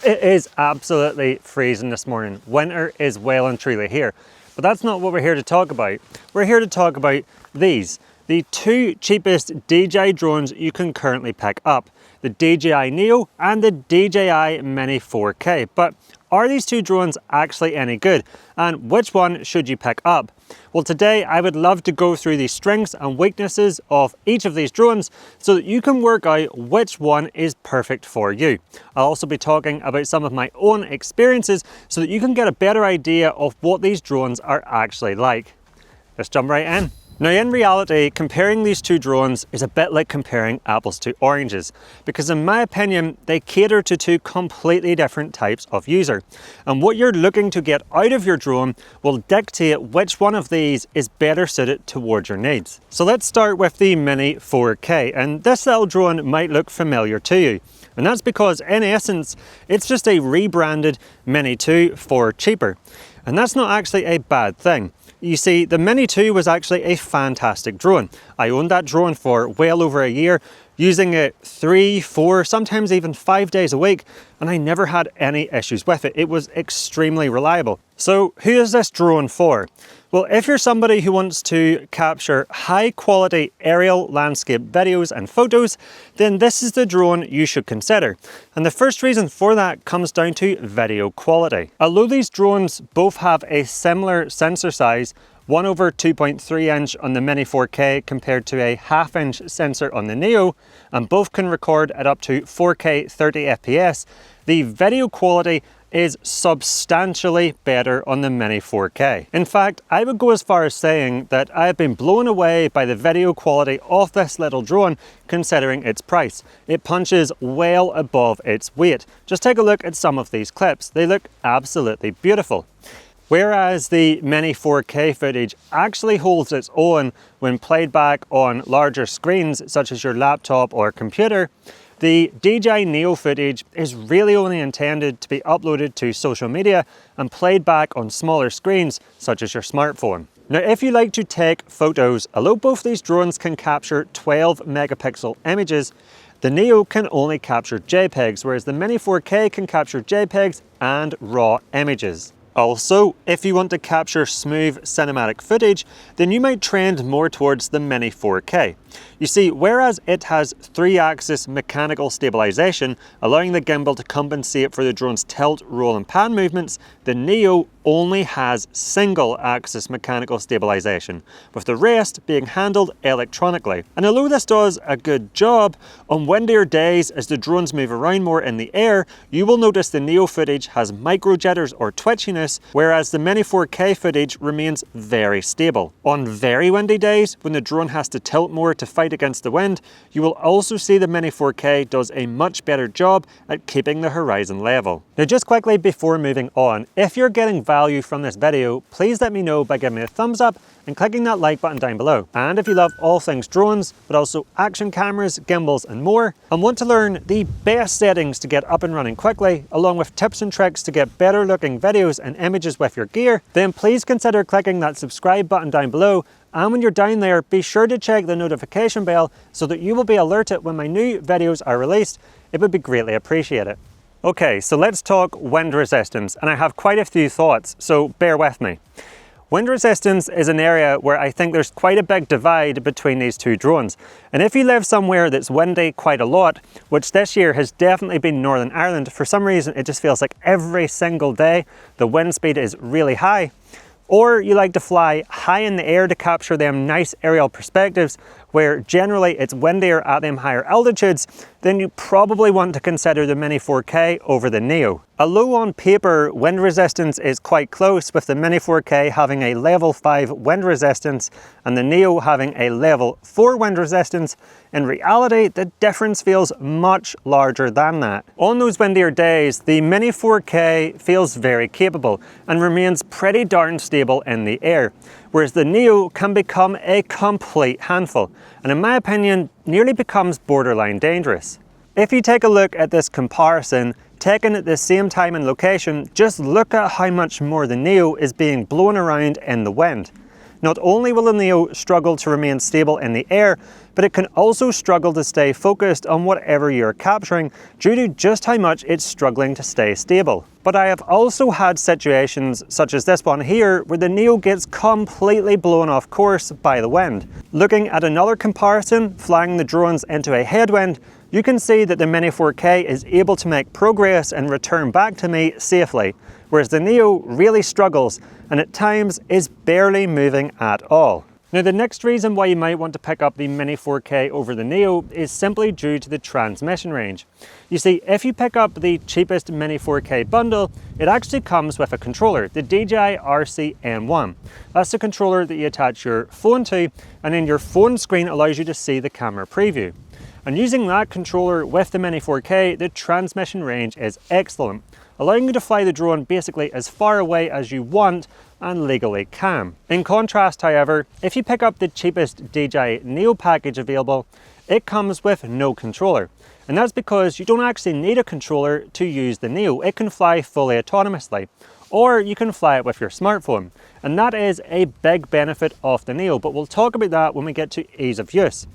It is absolutely freezing this morning. Winter is well and truly here. But that's not what we're here to talk about. We're here to talk about these, the two cheapest DJI drones you can currently pick up, the DJI Neo and the DJI Mini 4K. But are these two drones actually any good? And which one should you pick up? Well, today I would love to go through the strengths and weaknesses of each of these drones so that you can work out which one is perfect for you. I'll also be talking about some of my own experiences so that you can get a better idea of what these drones are actually like. Let's jump right in. Now, in reality, comparing these two drones is a bit like comparing apples to oranges, because in my opinion, they cater to two completely different types of user. And what you're looking to get out of your drone will dictate which one of these is better suited towards your needs. So let's start with the Mini 4K, and this little drone might look familiar to you. And that's because in essence, it's just a rebranded Mini 2 for cheaper. And that's not actually a bad thing. You see, the Mini 2 was actually a fantastic drone. I owned that drone for well over a year, using it 3, 4, sometimes even 5 days a week, and I never had any issues with it. It was extremely reliable. So who is this drone for? Well, if you're somebody who wants to capture high quality aerial landscape videos and photos, then this is the drone you should consider. And the first reason for that comes down to video quality. Although these drones both have a similar sensor size, 1/2.3 inch on the Mini 4K compared to a 1/2 inch sensor on the Neo, and both can record at up to 4K 30 FPS, the video quality is substantially better on the Mini 4K. In fact, I would go as far as saying that I have been blown away by the video quality of this little drone considering its price. It punches well above its weight. Just take a look at some of these clips. They look absolutely beautiful. Whereas the Mini 4K footage actually holds its own when played back on larger screens such as your laptop or computer, the DJI Neo footage is really only intended to be uploaded to social media and played back on smaller screens such as your smartphone. Now, if you like to take photos, although both these drones can capture 12 megapixel images, the Neo can only capture JPEGs, whereas the Mini 4K can capture JPEGs and RAW images. Also, if you want to capture smooth cinematic footage, then you might trend more towards the Mini 4K. You see, whereas it has 3-axis mechanical stabilization, allowing the gimbal to compensate for the drone's tilt, roll and pan movements, the Neo only has single-axis mechanical stabilization, with the rest being handled electronically. And although this does a good job, on windier days as the drones move around more in the air, you will notice the Neo footage has micro jitters or twitchiness, whereas the Mini 4K footage remains very stable. On very windy days, when the drone has to tilt more to fight against the wind, you will also see the Mini 4K does a much better job at keeping the horizon level. Now, just quickly before moving on, if you're getting value from this video, please let me know by giving me a thumbs up and clicking that like button down below. And if you love all things drones, but also action cameras, gimbals and more, and want to learn the best settings to get up and running quickly, along with tips and tricks to get better looking videos and images with your gear, then please consider clicking that subscribe button down below. And when you're down there, be sure to check the notification bell so that you will be alerted when my new videos are released. It would be greatly appreciated. Okay, so let's talk wind resistance, and I have quite a few thoughts, so bear with me. Wind resistance is an area where I think there's quite a big divide between these two drones. And if you live somewhere that's windy quite a lot, which this year has definitely been Northern Ireland, for some reason it just feels like every single day the wind speed is really high, or you like to fly high in the air to capture them nice aerial perspectives where generally it's windier at them higher altitudes, then you probably want to consider the Mini 4K over the Neo. Although on paper wind resistance is quite close, with the Mini 4K having a level 5 wind resistance and the Neo having a level 4 wind resistance, in reality the difference feels much larger than that. On those windier days, the Mini 4K feels very capable and remains pretty darn stable in the air, whereas the Neo can become a complete handful, and in my opinion, nearly becomes borderline dangerous. If you take a look at this comparison, taken at the same time and location, just look at how much more the Neo is being blown around in the wind. Not only will the Neo struggle to remain stable in the air, but it can also struggle to stay focused on whatever you're capturing due to just how much it's struggling to stay stable. But I have also had situations such as this one here where the Neo gets completely blown off course by the wind. Looking at another comparison, flying the drones into a headwind, you can see that the Mini 4K is able to make progress and return back to me safely, whereas the Neo really struggles and at times is barely moving at all. Now, the next reason why you might want to pick up the Mini 4K over the Neo is simply due to the transmission range. You see, if you pick up the cheapest Mini 4K bundle, it actually comes with a controller, the DJI RC-N1. That's the controller that you attach your phone to, and then your phone screen allows you to see the camera preview. And using that controller with the Mini 4K, the transmission range is excellent, allowing you to fly the drone basically as far away as you want and legally can. In contrast, however, if you pick up the cheapest DJI Neo package available, it comes with no controller. And that's because you don't actually need a controller to use the Neo. It can fly fully autonomously, or you can fly it with your smartphone. And that is a big benefit of the Neo, but we'll talk about that when we get to ease of use.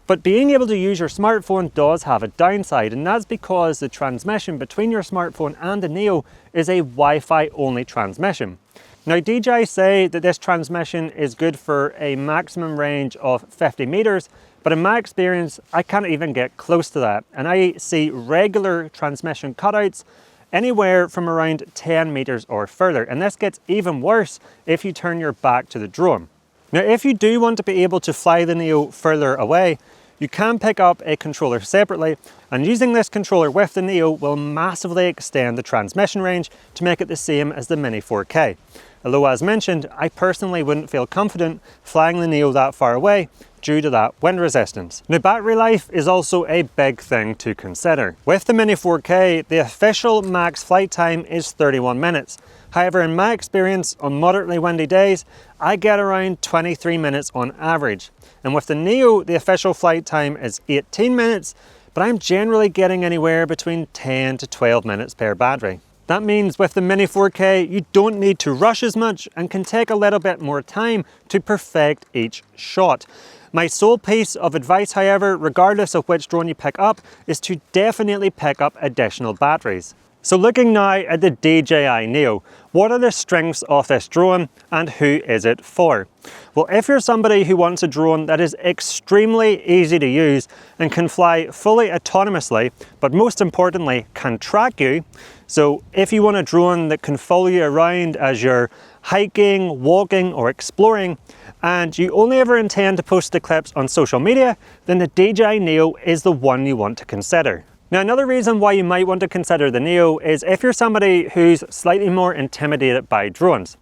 But being able to use your smartphone does have a downside, and that's because the transmission between your smartphone and the Neo is a Wi-Fi only transmission. Now, DJI say that this transmission is good for a maximum range of 50 meters, but in my experience, I can't even get close to that. And I see regular transmission cutouts anywhere from around 10 meters or further. And this gets even worse if you turn your back to the drone. Now, if you do want to be able to fly the Neo further away, you can pick up a controller separately, and using this controller with the Neo will massively extend the transmission range to make it the same as the Mini 4K. Although, as mentioned, I personally wouldn't feel confident flying the Neo that far away due to that wind resistance. Now, battery life is also a big thing to consider. With the Mini 4K, the official max flight time is 31 minutes. However, in my experience, on moderately windy days, I get around 23 minutes on average. And with the Neo, the official flight time is 18 minutes, but I'm generally getting anywhere between 10 to 12 minutes per battery. That means with the Mini 4K, you don't need to rush as much and can take a little bit more time to perfect each shot. My sole piece of advice, however, regardless of which drone you pick up, is to definitely pick up additional batteries. So looking now at the DJI Neo, what are the strengths of this drone and who is it for? Well, if you're somebody who wants a drone that is extremely easy to use and can fly fully autonomously, but most importantly can track you, so if you want a drone that can follow you around as you're hiking, walking or exploring, and you only ever intend to post the clips on social media, then the DJI Neo is the one you want to consider. Now, another reason why you might want to consider the Neo is if you're somebody who's slightly more intimidated by drones.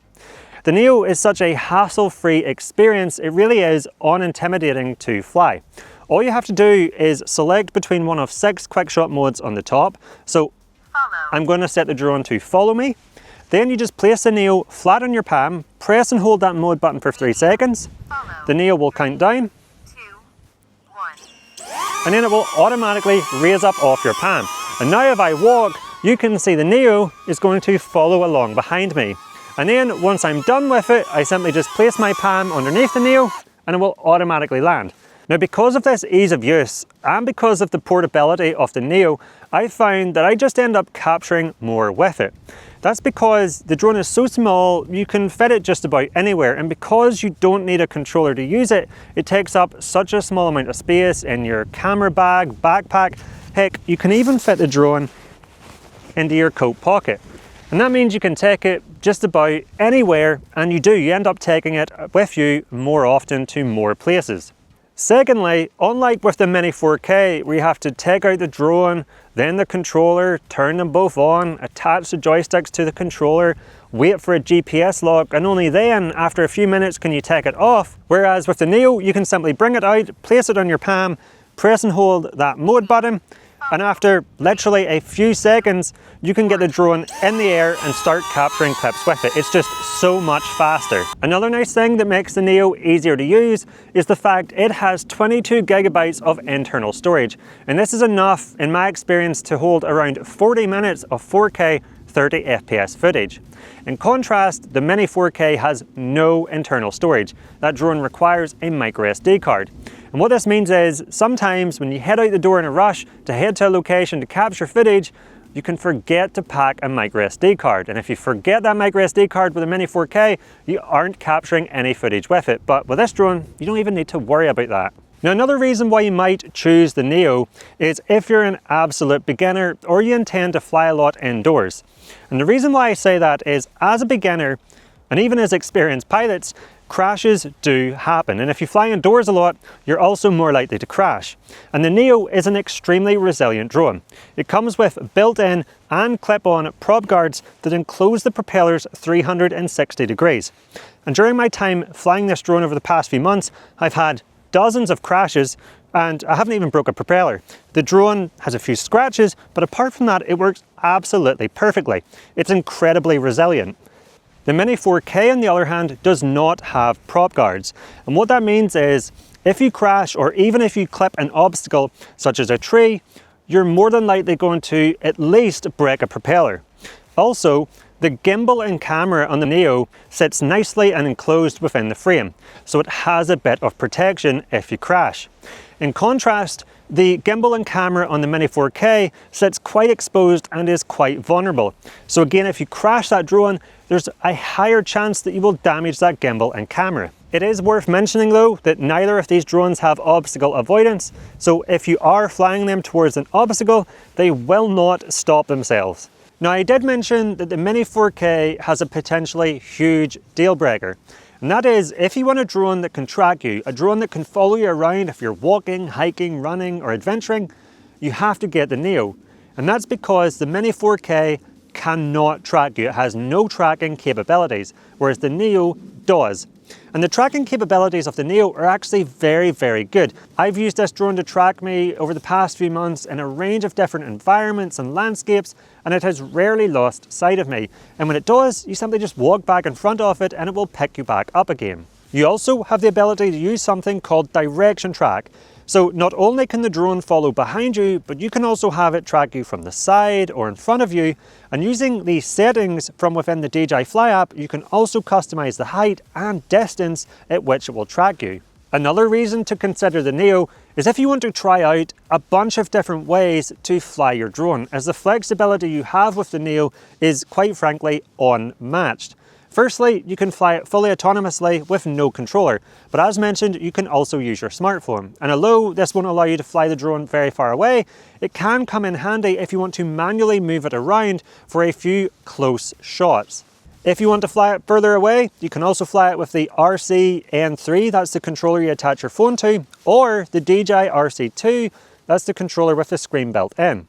The Neo is such a hassle-free experience, it really is unintimidating to fly. All you have to do is select between one of 6 quick shot modes on the top. So I'm going to set the drone to follow me. Then you just place the Neo flat on your palm, press and hold that mode button for 3 seconds. The Neo will count down. And then it will automatically raise up off your palm. And now if I walk, you can see the Neo is going to follow along behind me. And then once I'm done with it, I simply just place my palm underneath the Neo and it will automatically land. Now, because of this ease of use and because of the portability of the Neo, I found that I just end up capturing more with it. That's because the drone is so small, you can fit it just about anywhere, and because you don't need a controller to use it, it takes up such a small amount of space in your camera bag, backpack. Heck, you can even fit the drone into your coat pocket. And that means you can take it just about anywhere, and you end up taking it with you more often to more places. Secondly, unlike with the Mini 4K, where you have to take out the drone, then the controller, turn them both on, attach the joysticks to the controller, wait for a GPS lock, and only then, after a few minutes, can you take it off. Whereas with the Neo, you can simply bring it out, place it on your palm, press and hold that mode button, and after literally a few seconds, you can get the drone in the air and start capturing clips with it. It's just so much faster. Another nice thing that makes the Neo easier to use is the fact it has 22 gigabytes of internal storage. And this is enough, in my experience, to hold around 40 minutes of 4K 30 FPS footage. In contrast, the Mini 4K has no internal storage. That drone requires a micro SD card. And what this means is, sometimes when you head out the door in a rush to head to a location to capture footage, you can forget to pack a micro SD card. And if you forget that micro SD card with a Mini 4K, you aren't capturing any footage with it. But with this drone, you don't even need to worry about that. Now, another reason why you might choose the Neo is if you're an absolute beginner or you intend to fly a lot indoors. And the reason why I say that is, as a beginner, and even as experienced pilots, crashes do happen. And if you fly indoors a lot, you're also more likely to crash. And the Neo is an extremely resilient drone. It comes with built-in and clip-on prop guards that enclose the propellers 360 degrees. And during my time flying this drone over the past few months, I've had dozens of crashes and I haven't even broke a propeller. The drone has a few scratches, but apart from that, it works absolutely perfectly. It's incredibly resilient. The Mini 4K, on the other hand, does not have prop guards. And what that means is, if you crash or even if you clip an obstacle, such as a tree, you're more than likely going to at least break a propeller. Also, the gimbal and camera on the Neo sits nicely and enclosed within the frame, so it has a bit of protection if you crash. In contrast, the gimbal and camera on the Mini 4K sits quite exposed and is quite vulnerable. So again, if you crash that drone, there's a higher chance that you will damage that gimbal and camera. It is worth mentioning though that neither of these drones have obstacle avoidance, so if you are flying them towards an obstacle, they will not stop themselves. Now, I did mention that the Mini 4K has a potentially huge deal breaker. And that is, if you want a drone that can track you, a drone that can follow you around if you're walking, hiking, running, or adventuring, you have to get the Neo. And that's because the Mini 4K cannot track you. It has no tracking capabilities, whereas the Neo does. And the tracking capabilities of the Neo are actually very, very good. I've used this drone to track me over the past few months in a range of different environments and landscapes, and it has rarely lost sight of me. And when it does, you simply just walk back in front of it and it will pick you back up again. You also have the ability to use something called direction track. So not only can the drone follow behind you, but you can also have it track you from the side or in front of you. And using the settings from within the DJI Fly app, you can also customize the height and distance at which it will track you. Another reason to consider the Neo is if you want to try out a bunch of different ways to fly your drone, as the flexibility you have with the Neo is quite frankly unmatched. Firstly, you can fly it fully autonomously with no controller, but as mentioned, you can also use your smartphone. And although this won't allow you to fly the drone very far away, it can come in handy if you want to manually move it around for a few close shots. If you want to fly it further away, you can also fly it with the RC-N3, that's the controller you attach your phone to, or the DJI RC2, that's the controller with the screen built in.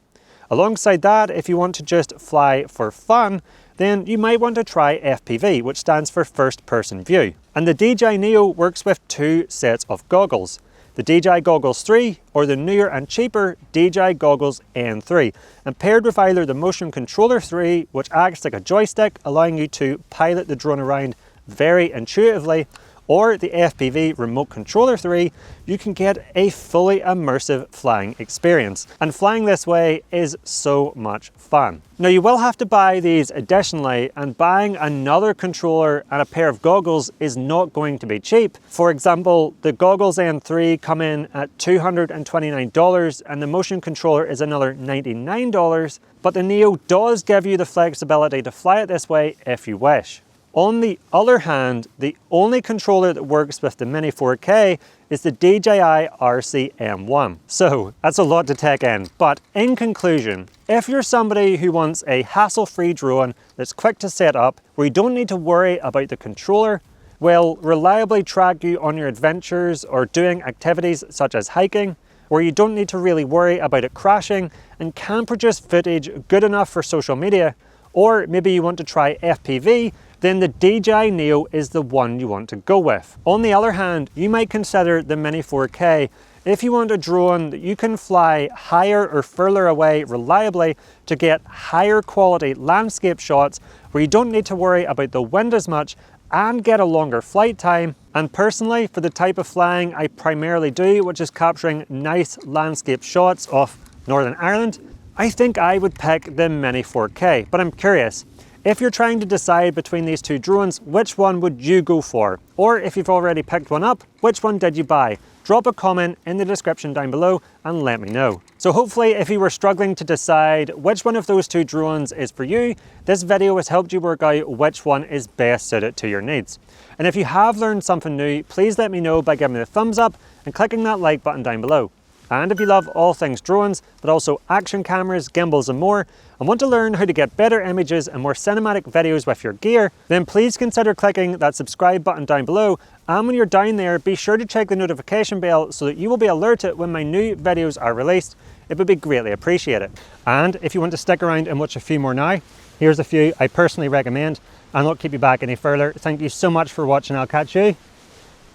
Alongside that, if you want to just fly for fun, then you might want to try FPV, which stands for first person view. And the DJI Neo works with two sets of goggles, the DJI Goggles 3 or the newer and cheaper DJI Goggles N3, and paired with either the Motion Controller 3, which acts like a joystick, allowing you to pilot the drone around very intuitively, or the FPV Remote Controller 3, you can get a fully immersive flying experience. And flying this way is so much fun. Now, you will have to buy these additionally, and buying another controller and a pair of goggles is not going to be cheap. For example, the Goggles N3 come in at $229 and the Motion Controller is another $99, but the Neo does give you the flexibility to fly it this way if you wish. On the other hand, the only controller that works with the Mini 4K is the DJI RC-M1. So that's a lot to take in, but in conclusion, if you're somebody who wants a hassle-free drone that's quick to set up, where you don't need to worry about the controller, will reliably track you on your adventures or doing activities such as hiking, where you don't need to really worry about it crashing and can produce footage good enough for social media, or maybe you want to try FPV, then the DJI Neo is the one you want to go with. On the other hand, you might consider the Mini 4K if you want a drone that you can fly higher or further away reliably to get higher quality landscape shots where you don't need to worry about the wind as much and get a longer flight time. And personally, for the type of flying I primarily do, which is capturing nice landscape shots of Northern Ireland, I think I would pick the Mini 4K, but I'm curious. If you're trying to decide between these two drones, which one would you go for? Or if you've already picked one up, which one did you buy? Drop a comment in the description down below and let me know. So hopefully if you were struggling to decide which one of those two drones is for you, this video has helped you work out which one is best suited to your needs. And if you have learned something new, please let me know by giving me a thumbs up and clicking that like button down below. And if you love all things drones, but also action cameras, gimbals and more, and want to learn how to get better images and more cinematic videos with your gear, then please consider clicking that subscribe button down below. And when you're down there, be sure to check the notification bell so that you will be alerted when my new videos are released. It would be greatly appreciated. And if you want to stick around and watch a few more now, here's a few I personally recommend. I'll not keep you back any further. Thank you so much for watching. I'll catch you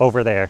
over there.